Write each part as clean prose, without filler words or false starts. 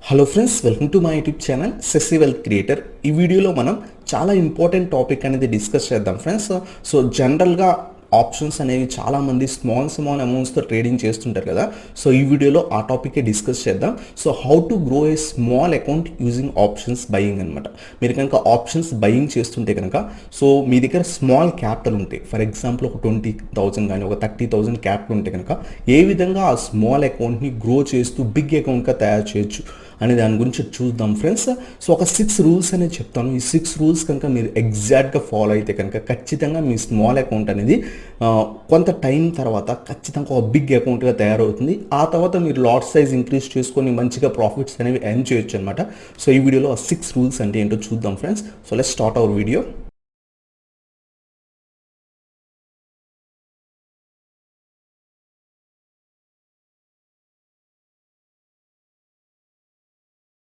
Hello friends, welcome to my YouTube channel Sasi wealth creator. ఈ వీడియోలో మనం చాలా ఇంపార్టెంట్ టాపిక్ అనేది డిస్కస్ చేద్దాం ఫ్రెండ్స్. సో జనరల్గా ఆప్షన్స్ అనేవి చాలామంది స్మాల్ అమౌంట్స్తో ట్రేడింగ్ చేస్తుంటారు కదా. సో ఈ వీడియోలో ఆ టాపికే డిస్కస్ చేద్దాం. So how to grow a small account using options buying అనమాట. మీరు కనుక ఆప్షన్స్ బయింగ్ చేస్తుంటే కనుక సో మీ దగ్గర స్మాల్ క్యాపిటల్ ఉంటే, ఫర్ ఎగ్జాంపుల్ ఒక 20,000 కానీ ఒక 30,000 క్యాపిటల్ ఉంటే కనుక ఏ విధంగా ఆ స్మాల్ అకౌంట్ని గ్రో చేస్తూ బిగ్ అకౌంట్గా తయారు చేయొచ్చు అనే దాని గురించి చూద్దాం ఫ్రెండ్స్. సో ఒక 6 రూల్స్ అనేది చెప్తాను. ఈ 6 రూల్స్ కనుక మీరు ఎగ్జాక్ట్గా ఫాలో అయితే కనుక ఖచ్చితంగా మీ స్మాల్ అకౌంట్ అనేది కొంత టైం తర్వాత ఖచ్చితంగా ఒక బిగ్ అకౌంట్గా తయారవుతుంది. ఆ తర్వాత మీరు లాట్ సైజ్ ఇంక్రీజ్ చేసుకొని మంచిగా ప్రాఫిట్స్ అనేవి ఎర్న్ చేయొచ్చు అనమాట. సో ఈ వీడియోలో ఆ 6 రూల్స్ అంటే ఏంటో చూద్దాం friends. So let's start our video.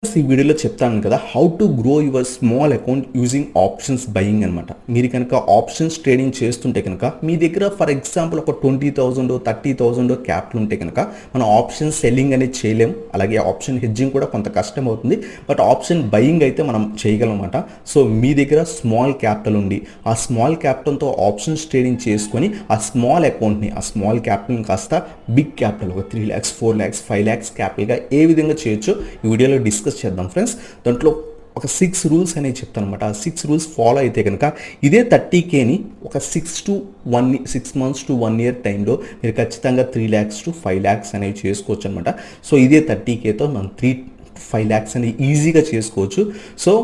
ఈ వీడియోలో చెప్తాను కదా how to grow your small account using options buying అనమాట. మీరు కనుక ఆప్షన్స్ ట్రేడింగ్ చేస్తుంటే కనుక మీ దగ్గర ఫర్ ఎగ్జాంపుల్ ఒక 20,000 30,000 క్యాపిటల్ ఉంటే కనుక మనం ఆప్షన్ సెల్లింగ్ అనేది చేయలేం. అలాగే ఆప్షన్ హెడ్జింగ్ కూడా కొంత కష్టం అవుతుంది. బట్ ఆప్షన్ బయింగ్ అయితే మనం చేయగలం అనమాట. సో మీ దగ్గర స్మాల్ క్యాపిటల్ ఉండి ఆ స్మాల్ క్యాపిటల్తో ఆప్షన్స్ ట్రేడింగ్ చేసుకొని ఆ స్మాల్ అకౌంట్ని ఆ స్మాల్ క్యాపిటల్ని కాస్త బిగ్ క్యాపిటల్ ఒక 3 lakhs 4 lakhs 5 lakhs క్యాపిటల్గా ఏ విధంగా చేయొచ్చో ఈ వీడియోలో డిస్కస్ చేద్దాం ఫ్రెండ్స్. దాంట్లో ఒక 6 రూల్స్ అనేవి చెప్తాను అనమాట. ఆ 6 రూల్స్ ఫాలో అయితే కనుక ఇదే 30Kని ఒక 6 months to 1 year టైంలో మీరు ఖచ్చితంగా 3 lakhs to 5 lakhs అనేవి చేసుకోవచ్చు అనమాట. సో ఇదే 30Kతో మనం 3-5 lakhs అనేవి ఈజీగా చేసుకోవచ్చు. సో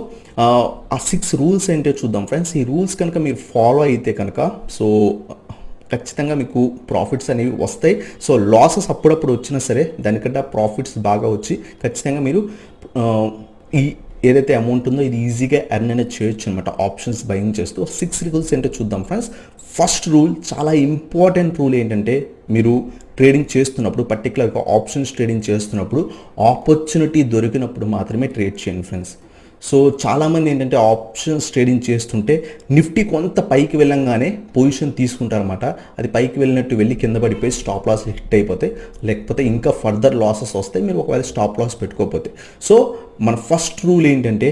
ఆ 6 రూల్స్ ఏంటో చూద్దాం ఫ్రెండ్స్. ఈ రూల్స్ కనుక మీరు ఫాలో అయితే కనుక సో ఖచ్చితంగా మీకు ప్రాఫిట్స్ అనేవి వస్తాయి. సో లాసెస్ అప్పుడప్పుడు వచ్చినా సరే దానికంటే ప్రాఫిట్స్ బాగా వచ్చి ఖచ్చితంగా మీరు ఈ ఏదైతే అమౌంట్ ఉందో ఇది ఈజీగా ఎర్న్ అనేది చేయొచ్చు అనమాట ఆప్షన్స్ బయింగ్ చేస్తూ. 6 రూల్స్ ఏంటో చూద్దాం ఫ్రెండ్స్. ఫస్ట్ రూల్, చాలా ఇంపార్టెంట్ రూల్ ఏంటంటే మీరు ట్రేడింగ్ చేస్తున్నప్పుడు, పర్టికులర్గా ఆప్షన్స్ ట్రేడింగ్ చేస్తున్నప్పుడు ఆపర్చునిటీ దొరికినప్పుడు మాత్రమే ట్రేడ్ చేయండి ఫ్రెండ్స్. సో చాలామంది ఏంటంటే ఆప్షన్స్ ట్రేడింగ్ చేస్తుంటే నిఫ్టీ కొంత పైకి వెళ్ళంగానే పొజిషన్ తీసుకుంటారన్నమాట. అది పైకి వెళ్ళినట్టు వెళ్ళి కింద పడిపోయి స్టాప్ లాస్ హిట్ అయిపోతే, లేకపోతే ఇంకా ఫర్దర్ లాసెస్ వస్తాయి మీరు ఒకవేళ స్టాప్ లాస్ పెట్టుకోకపోతే. సో మన ఫస్ట్ రూల్ ఏంటంటే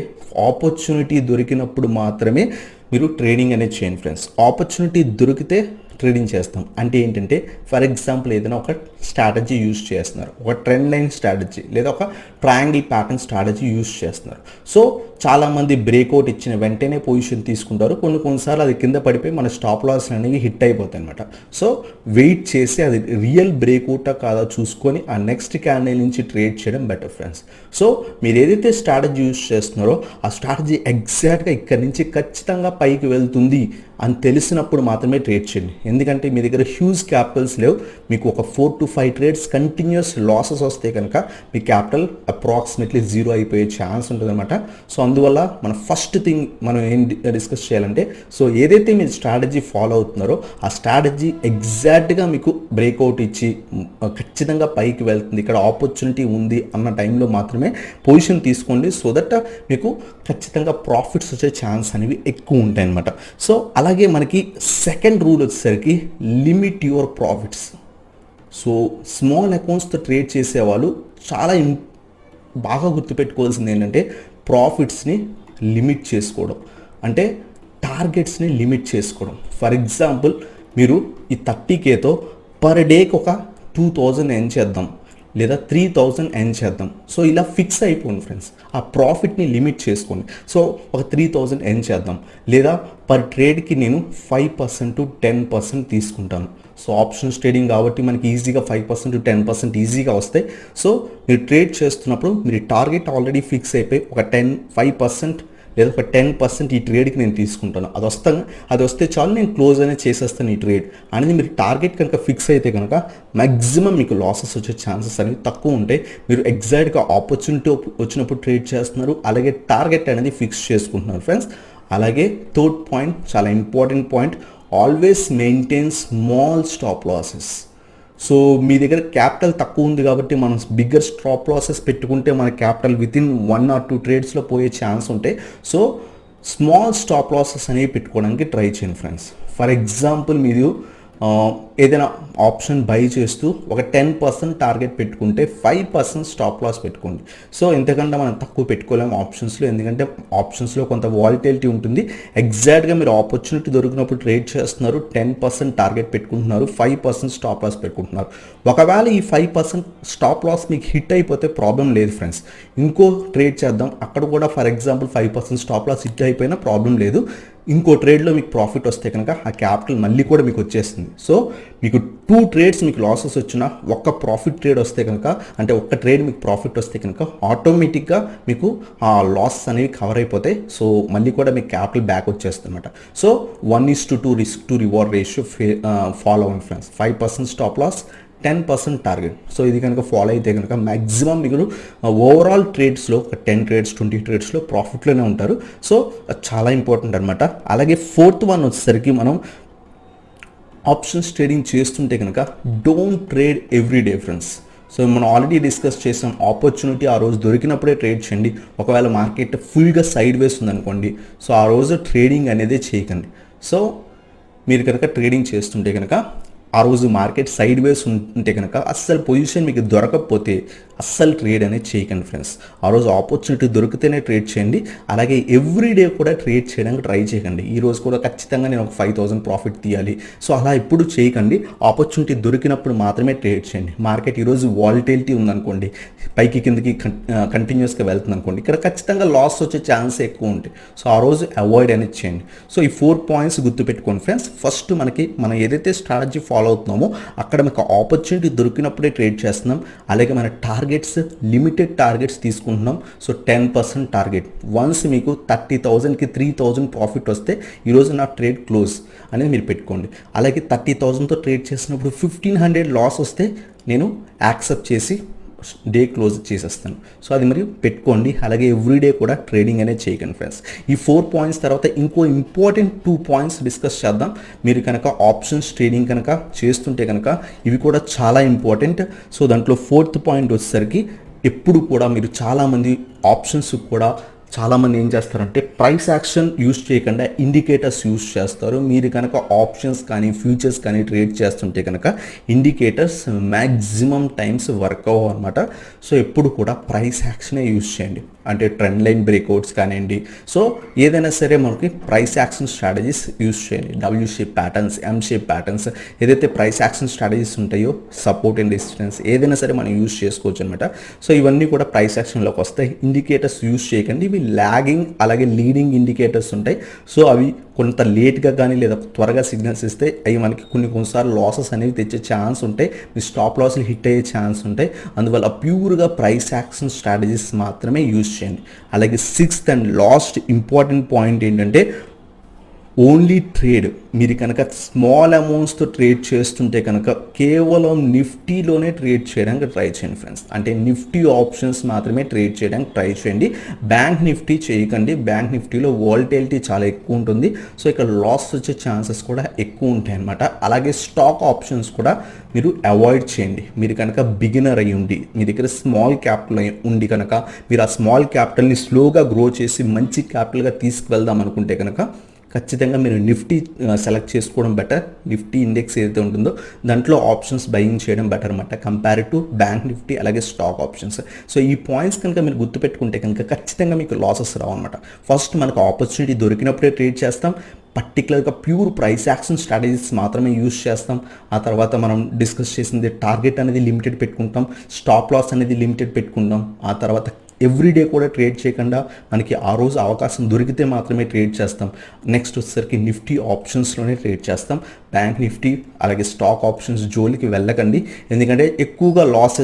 ఆపర్చునిటీ దొరికినప్పుడు మాత్రమే మీరు ట్రేడింగ్ అనేది చేయండి ఫ్రెండ్స్. ఆపర్చునిటీ దొరికితే ట్రేడింగ్ చేస్తాం అంటే ఏంటంటే ఫర్ ఎగ్జాంపుల్ ఏదైనా ఒక స్ట్రాటజీ యూజ్ చేస్తున్నారు, ఒక ట్రెండ్ లైన్ స్ట్రాటజీ లేదా ఒక ట్రయాంగిల్ ప్యాటర్న్ స్ట్రాటజీ యూజ్ చేస్తున్నారు. సో చాలామంది బ్రేక్అవుట్ ఇచ్చిన వెంటనే పొజిషన్ తీసుకుంటారు. కొన్నిసార్లు అది కింద పడిపోయి మన స్టాప్ లాస్ అనేవి హిట్ అయిపోతాయి అనమాట. సో వెయిట్ చేసి అది రియల్ బ్రేక్అవుటా కాదా చూసుకొని ఆ నెక్స్ట్ క్యాండిల్ నుంచి ట్రేడ్ చేయడం బెటర్ ఫ్రెండ్స్. సో మీరు ఏదైతే స్ట్రాటజీ యూజ్ చేస్తున్నారో ఆ స్ట్రాటజీ ఎగ్జాక్ట్గా ఇక్కడ నుంచి ఖచ్చితంగా పైకి వెళ్తుంది అని తెలిసినప్పుడు మాత్రమే ట్రేడ్ చేయండి. ఎందుకంటే మీ దగ్గర హ్యూజ్ క్యాపిటల్స్ లేవు. మీకు ఒక 4 to 5 ట్రేడ్స్ కంటిన్యూస్ లాసెస్ వస్తే కనుక మీ క్యాపిటల్ అప్రాక్సిమేట్లీ 0 అయిపోయే ఛాన్స్ ఉంటుంది అనమాట. సో అందువల్ల మన ఫస్ట్ థింగ్ మనం ఏం డిస్కస్ చేయాలంటే సో ఏదైతే మీరు స్ట్రాటజీ ఫాలో అవుతున్నారో ఆ స్ట్రాటజీ ఎగ్జాక్ట్గా మీకు బ్రేక్అవుట్ ఇచ్చి ఖచ్చితంగా పైకి వెళ్తుంది, ఇక్కడ ఆపర్చునిటీ ఉంది అన్న టైంలో మాత్రమే పొజిషన్ తీసుకోండి. సో దట్ మీకు ఖచ్చితంగా ప్రాఫిట్స్ వచ్చే ఛాన్స్ అనేవి ఎక్కువ ఉంటాయి అనమాట. సో అలాగే మనకి సెకండ్ రూల్ వచ్చేసరికి limit your profits. So small అకౌంట్స్తో ట్రేడ్ చేసేవాళ్ళు చాలా బాగా గుర్తుపెట్టుకోవాల్సింది ఏంటంటే ప్రాఫిట్స్ని లిమిట్ చేసుకోవడం, అంటే టార్గెట్స్ని లిమిట్ చేసుకోవడం. ఫర్ ఎగ్జాంపుల్ మీరు ఈ 30Kతో పర్ డేకి ఒక 2,000 ఎర్న్ చేద్దాం లేదా 3,000 ఎర్న్ చేద్దాం. సో ఇలా ఫిక్స్ అయిపోండి ఫ్రెండ్స్. ఆ ప్రాఫిట్ని లిమిట్ చేసుకోండి. సో ఒక 3,000 ఎర్న్ చేద్దాం లేదా పర్ ట్రేడ్కి నేను 5% to 10% తీసుకుంటాను. సో ఆప్షన్స్ ట్రేడింగ్ కాబట్టి మనకి ఈజీగా 5% to 10% ఈజీగా వస్తాయి. సో మీరు ట్రేడ్ చేస్తున్నప్పుడు మీరు టార్గెట్ ఆల్రెడీ ఫిక్స్ అయిపోయి ఒక 5% లేదా ఒక 10% ఈ ట్రేడ్కి నేను తీసుకుంటాను, అది వస్తే చాలు నేను క్లోజ్ అనేది చేసేస్తాను ఈ ట్రేడ్ అనేది మీరు టార్గెట్ కనుక ఫిక్స్ అయితే కనుక మ్యాక్సిమం మీకు లాసెస్ వచ్చే ఛాన్సెస్ అనేవి తక్కువ ఉంటాయి. మీరు ఎగ్జాక్ట్గా ఆపర్చునిటీ వచ్చినప్పుడు ట్రేడ్ చేస్తున్నారు, అలాగే టార్గెట్ అనేది ఫిక్స్ చేసుకుంటున్నారు ఫ్రెండ్స్. అలాగే థర్డ్ పాయింట్, చాలా important point, always maintain small stop losses. So మీ దగ్గర క్యాపిటల్ తక్కువ ఉంది కాబట్టి మనం బిగ్గర్ స్టాప్ లాసెస్ పెట్టుకుంటే మన క్యాపిటల్ వితిన్ 1 or 2 ట్రేడ్స్లో పోయే ఛాన్స్ ఉంటాయి. సో స్మాల్ స్టాప్ లాసెస్ అనేవి పెట్టుకోవడానికి ట్రై చేయండి ఫ్రెండ్స్. ఫర్ ఎగ్జాంపుల్ మీరు ఏదైనా ఆప్షన్ బై చేస్తూ ఒక 10% టార్గెట్ పెట్టుకుంటే 5% స్టాప్ లాస్ పెట్టుకోండి. సో ఎంతకంటే మనం తక్కువ పెట్టుకోలేము ఆప్షన్స్లో, ఎందుకంటే ఆప్షన్స్లో కొంత వాలిటిలిటీ ఉంటుంది. ఎగ్జాక్ట్గా మీరు ఆపర్చునిటీ దొరికినప్పుడు ట్రేడ్ చేస్తున్నారు, 10% టార్గెట్ పెట్టుకుంటున్నారు, 5% స్టాప్ లాస్ పెట్టుకుంటున్నారు. ఒకవేళ ఈ 5% స్టాప్ లాస్ మీకు హిట్ అయిపోతే ప్రాబ్లం లేదు ఫ్రెండ్స్, ఇంకో ట్రేడ్ చేద్దాం. అక్కడ కూడా for example 5% stop loss hit అయిపోయినా ప్రాబ్లం లేదు. ఇంకో ట్రేడ్లో మీకు ప్రాఫిట్ వస్తే కనుక ఆ క్యాపిటల్ మళ్ళీ కూడా మీకు వచ్చేస్తుంది. సో మీకు 2 ట్రేడ్స్ మీకు లాసెస్ వచ్చినా ఒక్క ప్రాఫిట్ ట్రేడ్ వస్తే కనుక, అంటే ఒక్క ట్రేడ్ మీకు ప్రాఫిట్ వస్తే కనుక ఆటోమేటిక్గా మీకు ఆ లాసెస్ అనేవి కవర్ అయిపోతాయి. సో మళ్ళీ కూడా మీకు క్యాపిటల్ బ్యాక్ వచ్చేస్తుంది అనమాట. So 1:2 risk to reward ratio follow అవ్వండి friends. 5% stop loss, 10% target. So ఇది కనుక ఫాలో అయితే కనుక మ్యాక్సిమం మీరు ఓవరాల్ ట్రేడ్స్లో ఒక 10 ట్రేడ్స్ 20 ట్రేడ్స్లో ప్రాఫిట్లోనే ఉంటారు. సో చాలా ఇంపార్టెంట్ అనమాట. అలాగే 4th వన్ వచ్చేసరికి మనం ఆప్షన్స్ ట్రేడింగ్ చేస్తుంటే కనుక don't trade every day friends. So మనం ఆల్రెడీ డిస్కస్ చేసాం, ఆపర్చునిటీ ఆ రోజు దొరికినప్పుడే ట్రేడ్ చేయండి. ఒకవేళ మార్కెట్ ఫుల్గా సైడ్ వేస్ ఉందనుకోండి, సో ఆ రోజు ట్రేడింగ్ అనేది చేయకండి. సో మీరు కనుక ట్రేడింగ్ చేస్తుంటే కనుక ఆ రోజు మార్కెట్ సైడ్ వేస్ ఉంటే కనుక అస్సలు పొజిషన్ మీకు దొరకకపోతే అస్సలు ట్రేడ్ అనేది చేయకండి ఫ్రెండ్స్. ఆ రోజు ఆపర్చునిటీ దొరికితేనే ట్రేడ్ చేయండి. అలాగే ఎవ్రీడే కూడా ట్రేడ్ చేయడానికి ట్రై చేయకండి. ఈ రోజు కూడా ఖచ్చితంగా నేను ఒక 5,000 ప్రాఫిట్ తీయాలి, సో అలా ఎప్పుడు చేయకండి. ఆపర్చునిటీ దొరికినప్పుడు మాత్రమే ట్రేడ్ చేయండి. మార్కెట్ ఈరోజు వాలిటిలిటీ ఉందనుకోండి, పైకి కిందకి కంటిన్యూస్గా వెళ్తుంది అనుకోండి, ఇక్కడ ఖచ్చితంగా లాస్ వచ్చే ఛాన్స్ ఎక్కువ ఉంటాయి. సో ఆ రోజు అవాయిడ్ అనేది చేయండి. సో ఈ 4 పాయింట్స్ గుర్తుపెట్టుకోండి ఫ్రెండ్స్. ఫస్ట్ మనం ఏదైతే స్ట్రాటజీ ఫాలో అవుతున్నామో అక్కడ మీకు ఆపర్చునిటీ దొరికినప్పుడే ట్రేడ్ చేస్తున్నాం. అలాగే మన టార్గెట్స్ లిమిటెడ్ టార్గెట్స్ తీసుకుంటున్నాం. So 10% target. వన్స్ మీకు 30,000కి 3,000 ప్రాఫిట్ వస్తే ఈరోజు నా ట్రేడ్ క్లోజ్ అనేది మీరు పెట్టుకోండి. అలాగే 30,000తో ట్రేడ్ చేసినప్పుడు 1,500 లాస్ వస్తే నేను యాక్సెప్ట్ చేసి డే క్లోజ్ చేసేస్తాను. సో అది మరి పెట్టుకోండి. అలాగే ఎవ్రీడే కూడా ట్రేడింగ్ అనేది చేయకండి ఫ్రెండ్స్. ఈ 4 పాయింట్స్ తర్వాత ఇంకో ఇంపార్టెంట్ 2 పాయింట్స్ డిస్కస్ చేద్దాం. మీరు కనుక ఆప్షన్స్ ట్రేడింగ్ కనుక చేస్తుంటే కనుక ఇవి కూడా చాలా ఇంపార్టెంట్. సో దాంట్లో 4th పాయింట్ వచ్చేసరికి ఎప్పుడు కూడా మీరు చాలామంది ఆప్షన్స్ కూడా చాలామంది ఏం చేస్తారంటే ప్రైస్ యాక్షన్ యూజ్ చేయకుండా ఇండికేటర్స్ యూజ్ చేస్తారు. మీరు కనుక ఆప్షన్స్ కానీ ఫ్యూచర్స్ కానీ ట్రేడ్ చేస్తుంటే కనుక ఇండికేటర్స్ మ్యాక్సిమం టైమ్స్ వర్క్ అవ్వవు అనమాట. సో ఎప్పుడు కూడా ప్రైస్ యాక్షనే యూజ్ చేయండి. అంటే ట్రెండ్ లైన్ బ్రేక్అవుట్స్ కానివ్వండి, సో ఏదైనా సరే మనకి ప్రైస్ యాక్షన్ స్ట్రాటజీస్ యూజ్ చేయండి. డబ్ల్యూ షేప్ ప్యాటర్న్స్, ఎం షేప్ ప్యాటర్న్స్, ఏదైతే ప్రైస్ యాక్షన్ స్ట్రాటజీస్ ఉంటాయో సపోర్ట్ అండ్ రెసిస్టెన్స్ ఏదైనా సరే మనం యూజ్ చేసుకోవచ్చు అనమాట. సో ఇవన్నీ కూడా ప్రైస్ యాక్షన్లోకి వస్తాయి. ఇండికేటర్స్ యూజ్ చేయకండి. ఇవి లాగింగ్ అలాగే లీడింగ్ ఇండికేటర్స్ ఉంటాయి. సో అవి కొంత లేట్గా కానీ లేదా త్వరగా సిగ్నల్స్ ఇస్తే అవి మనకి కొన్నిసార్లు లాసెస్ అనేవి తెచ్చే ఛాన్స్ ఉంటాయి. మీ స్టాప్ లాస్లు హిట్ అయ్యే ఛాన్స్ ఉంటాయి. అందువల్ల ప్యూర్గా ప్రైస్ యాక్షన్ స్ట్రాటజీస్ మాత్రమే యూజ్ చేయండి. అలాగే 6th and last important point ఏంటంటే ఓన్లీ ట్రేడ్. మీరు కనుక స్మాల్ అమౌంట్స్తో ట్రేడ్ చేస్తుంటే కనుక కేవలం నిఫ్టీలోనే ట్రేడ్ చేయడానికి ట్రై చేయండి ఫ్రెండ్స్. అంటే నిఫ్టీ ఆప్షన్స్ మాత్రమే ట్రేడ్ చేయడానికి ట్రై చేయండి. బ్యాంక్ నిఫ్టీ చేయకండి. బ్యాంక్ నిఫ్టీలో వాలిటిలిటీ చాలా ఎక్కువ ఉంటుంది. సో ఇక్కడ లాస్ వచ్చే ఛాన్సెస్ కూడా ఎక్కువ ఉంటాయి అన్నమాట. అలాగే స్టాక్ ఆప్షన్స్ కూడా మీరు అవాయిడ్ చేయండి. మీరు కనుక బిగినర్ అయ్యి ఉండి మీ దగ్గర స్మాల్ క్యాపిటల్ ఉండి కనుక మీరు ఆ స్మాల్ క్యాపిటల్ని స్లోగా గ్రో చేసి మంచి క్యాపిటల్గా తీసుకువెళ్దాం అనుకుంటే కనుక ఖచ్చితంగా మీరు నిఫ్టీ సెలెక్ట్ చేసుకోవడం బెటర్. నిఫ్టీ ఇండెక్స్ ఏదైతే ఉంటుందో దాంట్లో ఆప్షన్స్ బయింగ్ చేయడం బెటర్ అనమాట కంపేర్ టు బ్యాంక్ నిఫ్టీ అలాగే స్టాక్ ఆప్షన్స్. సో ఈ పాయింట్స్ కనుక మీరు గుర్తుపెట్టుకుంటే కనుక ఖచ్చితంగా మీకు లాసెస్ రావు అనమాట. ఫస్ట్ మనకు ఆపర్చునిటీ దొరికినప్పుడే ట్రేడ్ చేస్తాం. పర్టికులర్గా ప్యూర్ ప్రైస్ యాక్షన్ స్ట్రాటజీస్ మాత్రమే యూజ్ చేస్తాం. ఆ తర్వాత మనం డిస్కస్ చేసింది టార్గెట్ అనేది లిమిటెడ్ పెట్టుకుంటాం, స్టాప్ లాస్ అనేది లిమిటెడ్ పెట్టుకుంటాం. ఆ తర్వాత ఎవ్రీడే కూడా ట్రేడ్ చేయకుండా మనకి ఆ రోజు అవకాశం దొరికితే మాత్రమే ట్రేడ్ చేస్తాం. నెక్స్ట్ వచ్చేసరికి నిఫ్టీ ఆప్షన్స్లోనే ట్రేడ్ చేస్తాం. బ్యాంక్ నిఫ్టీ అలాగే స్టాక్ ఆప్షన్స్ జోలికి వెళ్ళకండి. ఎందుకంటే ఎక్కువగా లాస్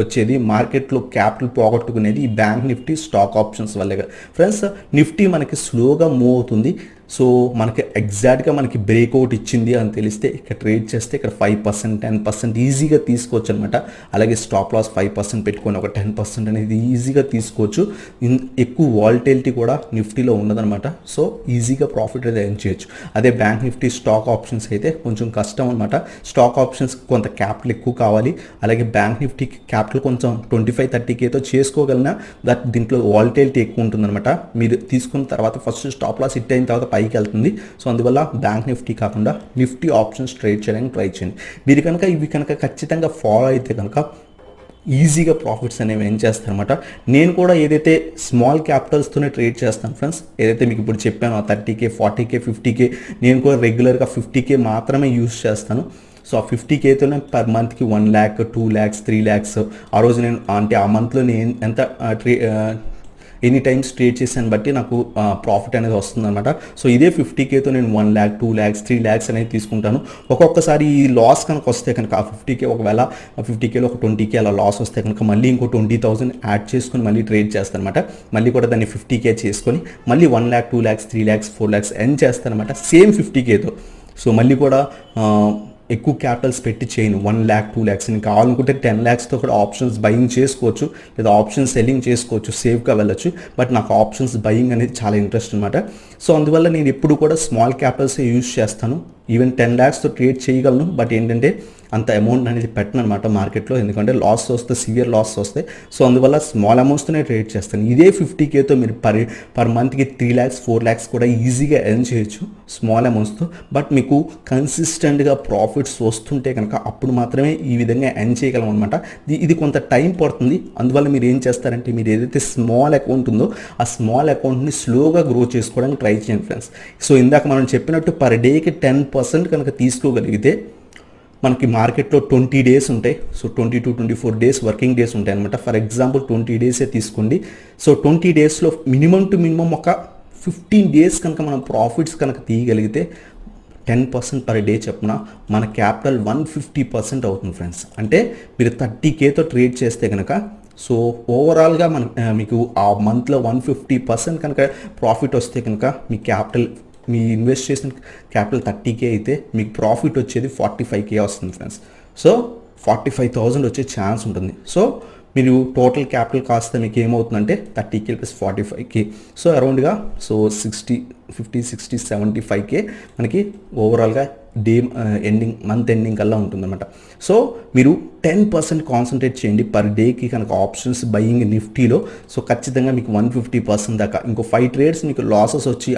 వచ్చేది మార్కెట్లో క్యాపిటల్ పోగొట్టుకునేది ఈ బ్యాంక్ నిఫ్టీ స్టాక్ ఆప్షన్స్ వల్లే ఫ్రెండ్స్. నిఫ్టీ మనకి స్లోగా మూవ్ అవుతుంది. సో మనకి ఎగ్జాక్ట్గా మనకి బ్రేక్అవుట్ ఇచ్చింది అని తెలిస్తే ఇక్కడ ట్రేడ్ చేస్తే ఇక్కడ 5% 10% ఈజీగా తీసుకోవచ్చు అనమాట. అలాగే స్టాప్ లాస్ 5% పెట్టుకొని ఒక 10% అనేది ఈజీగా తీసుకోవచ్చు. ఎక్కువ వాలిటిలిటీ కూడా నిఫ్టీలో ఉన్నదనమాట. సో ఈజీగా ప్రాఫిట్ అనేది ఎర్న్ చేయొచ్చు. అదే బ్యాంక్ నిఫ్టీ స్టాక్ ఆప్షన్స్ అయితే కొంచెం కష్టం అనమాట. స్టాక్ ఆప్షన్స్ కొంత క్యాపిటల్ ఎక్కువ కావాలి. అలాగే బ్యాంక్ నిఫ్టీ క్యాపిటల్ కొంచెం 25-30Kతో చేసుకోగలనా దీంట్లో వాలిటిలిటీ ఎక్కువ ఉంటుందన్నమాట. మీరు తీసుకున్న తర్వాత ఫస్ట్ స్టాప్ లాస్ హిట్ అయిన తర్వాత పైకి పైకి వెళ్తుంది. సో అందువల్ల బ్యాంక్ నిఫ్టీ కాకుండా నిఫ్టీ ఆప్షన్స్ ట్రేడ్ చేయడానికి ట్రై చేయండి. మీరు కనుక ఇవి కనుక ఖచ్చితంగా ఫాలో అయితే కనుక ఈజీగా ప్రాఫిట్స్ అనేవి ఏం చేస్తారనమాట. నేను కూడా ఏదైతే స్మాల్ క్యాపిటల్స్తోనే ట్రేడ్ చేస్తాను ఫ్రెండ్స్, ఏదైతే మీకు ఇప్పుడు చెప్పాను 30K 40K 50K, నేను కూడా రెగ్యులర్గా 50K మాత్రమే యూస్ చేస్తాను. సో ఆ 50Kతోనే పర్ మంత్కి 1 lakh 2 lakhs 3 lakhs ఆ రోజు నేను అంటే ఆ మంత్లో నేను ఎంత ఎనీ టైమ్స్ ట్రేడ్ చేసాను బట్టి నాకు ప్రాఫిట్ అనేది వస్తుంది అనమాట. సో ఇదే 50Kతో నేను 1 lakh 2 lakhs 3 lakhs అనేది తీసుకుంటాను. ఒక్కొక్కసారి ఈ లాస్ కనుక వస్తే కనుక ఆ 50K ఒకవేళ 50Kలో ఒక 20K అలా లాస్ వస్తే కనుక మళ్ళీ ఇంకో 20,000 యాడ్ చేసుకొని మళ్ళీ ట్రేడ్ చేస్తాను అనమాట. మళ్ళీ కూడా దాన్ని 50K చేసుకొని మళ్ళీ 1 lakh 2 lakhs 3 lakhs 4 lakhs earn చేస్తాను అనమాట సేమ్ 50Kతో. సో మళ్ళీ కూడా ఎక్కువ క్యాపిటల్స్ పెట్టి చేయను. 1 lakh 2 lakhs నేను కావాలనుకుంటే 10 lakhsతో కూడా ఆప్షన్స్ బయింగ్ చేసుకోవచ్చు, లేదా ఆప్షన్స్ సెల్లింగ్ చేసుకోవచ్చు, సేఫ్గా వెళ్ళొచ్చు. బట్ నాకు ఆప్షన్స్ బయింగ్ అనేది చాలా ఇంట్రెస్ట్ అనమాట. సో అందువల్ల నేను ఎప్పుడు కూడా స్మాల్ క్యాపిటల్సే యూజ్ చేస్తాను. ఈవెన్ 10 lakhsతో ట్రేడ్ చేయగలను, బట్ ఏంటంటే అంత అమౌంట్ అనేది పెట్టను అనమాట మార్కెట్లో, ఎందుకంటే లాస్ వస్తే సివియర్ లాస్ వస్తాయి. సో అందువల్ల స్మాల్ అమౌంట్స్తోనే ట్రేడ్ చేస్తాను. ఇదే 50Kతో మీరు పర్ మంత్కి 3 lakhs 4 lakhs కూడా ఈజీగా ఎర్న్ చేయొచ్చు స్మాల్ అమౌంట్స్తో. బట్ మీకు కన్సిస్టెంట్గా ప్రాఫిట్స్ వస్తుంటే కనుక అప్పుడు మాత్రమే ఈ విధంగా ఎర్న్ చేయగలం అనమాట. ఇది కొంత టైం పడుతుంది. అందువల్ల మీరు ఏం చేస్తారంటే మీరు ఏదైతే స్మాల్ అకౌంట్ ఉందో ఆ స్మాల్ అకౌంట్ని స్లోగా గ్రో చేసుకోవడానికి ట్రై చేయండి ఫ్రెండ్స్. సో ఇందాక మనం చెప్పినట్టు పర్ డేకి 10% కనుక తీసుకోగలిగితే మనకి మార్కెట్లో 20 days ఉంటాయి. So 20 to 24 days working days ఉంటాయి అనమాట. ఫర్ ఎగ్జాంపుల్ 20 days తీసుకోండి. సో 20 daysలో మినిమం టు మినిమం ఒక 15 days కనుక మనం ప్రాఫిట్స్ కనుక తీయగలిగితే 10% పర్ డే చెప్పున మన క్యాపిటల్ 150% అవుతుంది ఫ్రెండ్స్. అంటే మీరు 30Kతో ట్రేడ్ చేస్తే కనుక సో ఓవరాల్గా మీకు ఆ మంత్లో 150% కనుక ప్రాఫిట్ వస్తే కనుక మీ క్యాపిటల్ మీ ఇన్వెస్ట్ చేసిన క్యాపిటల్ 30K అయితే మీకు ప్రాఫిట్ వచ్చేది 45K వస్తుంది ఫ్రెండ్స్. సో 45,000 వచ్చే ఛాన్స్ ఉంటుంది. సో మీరు టోటల్ క్యాపిటల్ కాస్తే మీకు ఏమవుతుందంటే 30K plus 45K, so అరౌండ్గా so 50 60 75K మనకి ఓవరాల్గా డే ఎండింగ్ మంత్ ఎండింగ్ కల్లా ఉంటుందన్నమాట. సో మీరు 10% కాన్సన్ట్రేట్ చేయండి పర్ డేకి కనుక ఆప్షన్స్ బయింగ్ నిఫ్టీలో. సో ఖచ్చితంగా మీకు 150% దాకా. ఇంకో 5 trades మీకు లాసెస్ వచ్చి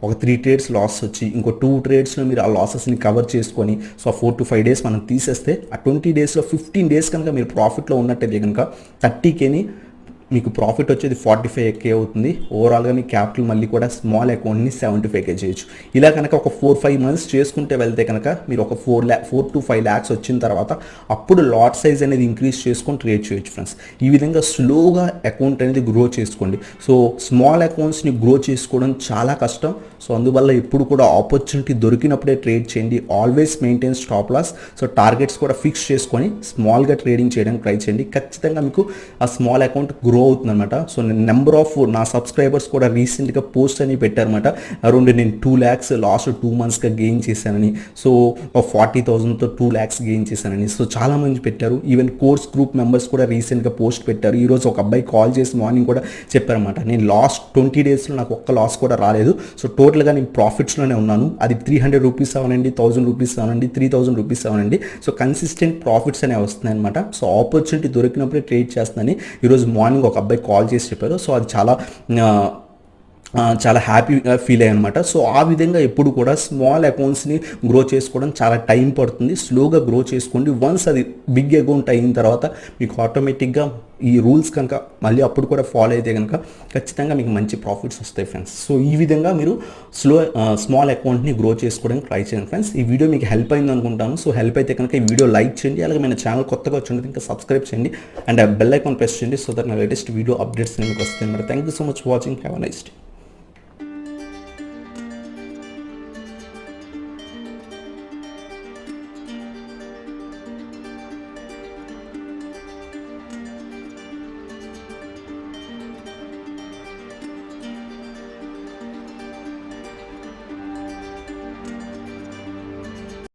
ఒక 3 trades లాస్ వచ్చి ఇంకో 2 tradesలో మీరు ఆ లాసెస్ని కవర్ చేసుకొని సో 4 to 5 days మనం తీసేస్తే ఆ 20 daysలో 15 days కనుక మీరు ప్రాఫిట్లో ఉన్నట్టయితే కనుక 30Kని మీకు ప్రాఫిట్ వచ్చేది 45K అవుతుంది. ఓవరాల్గా మీ క్యాపిటల్ మళ్ళీ కూడా స్మాల్ అకౌంట్ని 75K చేయొచ్చు. ఇలా కనుక ఒక 4-5 months చేసుకుంటే వెళ్తే కనుక మీరు ఒక 4 to 5 lakhs వచ్చిన తర్వాత అప్పుడు లాట్ సైజ్ అనేది ఇంక్రీజ్ చేసుకొని ట్రేడ్ చేయొచ్చు ఫ్రెండ్స్. ఈ విధంగా స్లోగా అకౌంట్ అనేది గ్రో చేసుకోండి. సో స్మాల్ అకౌంట్స్ని గ్రో చేసుకోవడం చాలా కష్టం. సో అందువల్ల ఎప్పుడు కూడా ఆపర్చునిటీ దొరికినప్పుడే ట్రేడ్ చేయండి. Always maintain stop loss. So targets కూడా ఫిక్స్ చేసుకొని స్మాల్గా ట్రేడింగ్ చేయడానికి ట్రై చేయండి. ఖచ్చితంగా మీకు ఆ స్మాల్ అకౌంట్ గ్రో అవుతుంది అనమాట. సో నేను నెంబర్ ఆఫ్ నా సబ్స్క్రైబర్స్ కూడా రీసెంట్గా పోస్ట్ అని పెట్టారనమాట. అరౌండ్ నేను 2 lakhs లాస్ట్ 2 monthsగా గెయిన్ చేశానని, సో 40,000తో 2 lakhs గెయిన్ చేశానని సో చాలామంది పెట్టారు. ఈవెన్ కోర్స్ గ్రూప్ మెంబర్స్ కూడా రీసెంట్గా పోస్ట్ పెట్టారు. ఈరోజు ఒక అబ్బాయి కాల్ చేసి మార్నింగ్ కూడా చెప్పారనమాట, నేను లాస్ట్ 20 daysలో నాకు ఒక్క లాస్ కూడా రాలేదు. సో టోటల్గా నేను ప్రాఫిట్స్లోనే ఉన్నాను. అది 300 rupees అవనండి, 1000 rupees అవనండి, 3000 rupees అవనండి. సో కన్సిస్టెంట్ ప్రాఫిట్స్ అనేవి వస్తున్నాయి అనమాట. సో ఆపర్చునిటీ దొరికినప్పుడే ట్రేడ్ చేస్తుందని ఈరోజు మార్నింగ్ ఒక అబ్బాయి కాల్ చేసి చెప్పారు. సో అది చాలా హ్యాపీగా ఫీల్ అయ్యాయి అనమాట. సో ఆ విధంగా ఎప్పుడు కూడా స్మాల్ అకౌంట్స్ని గ్రో చేసుకోవడం చాలా టైం పడుతుంది. స్లోగా గ్రో చేసుకోండి. వన్స్ అది బిగ్ అకౌంట్ అయిన తర్వాత మీకు ఆటోమేటిక్గా ఈ రూల్స్ కనుక మళ్ళీ అప్పుడు కూడా ఫాలో అయితే కనుక ఖచ్చితంగా మీకు మంచి ప్రాఫిట్స్ వస్తాయి ఫ్రెండ్స్. సో ఈ విధంగా మీరు స్మాల్ అకౌంట్ని గ్రో చేసుకోవడానికి ట్రై చేయండి ఫ్రెండ్స్. ఈ వీడియో మీకు హెల్ప్ అయింది అనుకుంటాను. సో హెల్ప్ అయితే కనుక ఈ వీడియో లైక్ చేయండి. అలాగే మన ఛానల్ కొత్తగా వచ్చినట్టు ఇంకా సబ్స్క్రైబ్ చేయండి అండ్ బెల్ ఐకాన్ ప్రెస్ చేయండి. సో దట్ నా లేటెస్ట్ వీడియో అప్డేట్స్ మీకు వస్తాయి. Thank you so much for watching. Have a nice day.